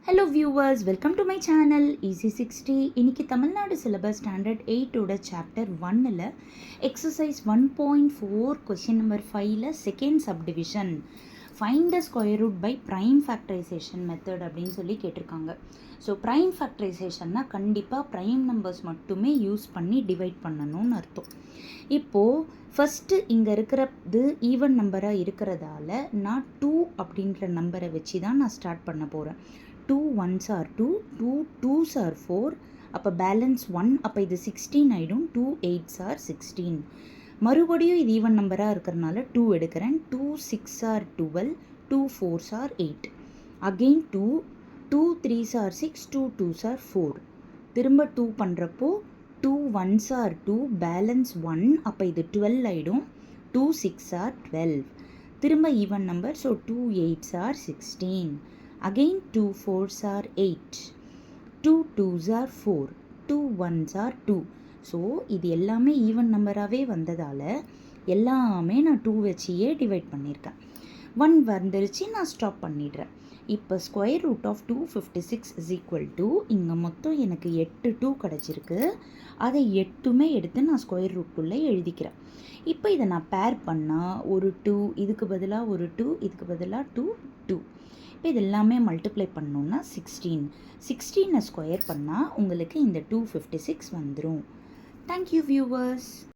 Hello viewers, welcome to my channel easy 60. இன்றைக்கி Tamil Nadu syllabus standard 8ஓட chapter 1ல் exercise 1.4 question number 5ல் second subdivision find the square root by prime factorisation method அப்படின்னு சொல்லி கேட்டிருக்காங்க. So prime ஃபேக்டரைசேஷன்னா கண்டிப்பாக ப்ரைம் நம்பர்ஸ் மட்டுமே யூஸ் பண்ணி டிவைட் பண்ணணும்னு அர்த்தம். இப்போது ஃபஸ்ட்டு இங்கே இருக்கிறது ஈவன் நம்பராக இருக்கிறதால நான் 2 அப்படின்ற நம்பரை வச்சு தான் நான் ஸ்டார்ட் பண்ண போகிறேன். 2 1s are 2, 2 2s are 4, அப்போ பேலன்ஸ் 1, அப்போ இது 16 ஆகிடும். 2 8s are 16. மறுபடியும் இது ஈவன் நம்பராக இருக்கிறனால 2 எடுக்கிறேன். 2 6 are 12, 2 4s are 8. Again 2 2 3s are 6, 2 2s are 4. திரும்ப 2 பண்ணுறப்போ 2 1s are 2, பேலன்ஸ் 1, அப்போ இது 12 ஆகிடும். 2 6 are 12. திரும்ப even number, so 2 8s are 16. Again 2 4s are 8, 2 2s are 4, 2 1s are 2. So இது எல்லாமே ஈவன் நம்பராகவே வந்ததால் எல்லாமே நான் 2 வச்சியே டிவைட் பண்ணியிருக்கேன். 1 வந்துருச்சு, நான் ஸ்டாப் பண்ணிடுறேன். இப்போ square root of 256 is equal to, இங்கே மொத்தம் எனக்கு 8 2 கிடச்சிருக்கு. அதை 8மே எடுத்து நான் ஸ்கொயர் ரூட்டுக்குள்ளே எழுதிக்கிறேன். இப்போ இதை நான் பேர் பண்ணால் ஒரு 2, இதுக்கு பதிலாக ஒரு 2, இதுக்கு பதிலாக 2 2. இப்போ இது எல்லாமே மல்டிப்ளை பண்ணோன்னா 16. 16 ஸ்கொயர் பண்ணால் உங்களுக்கு இந்த 256 வந்துடும். Thank you viewers.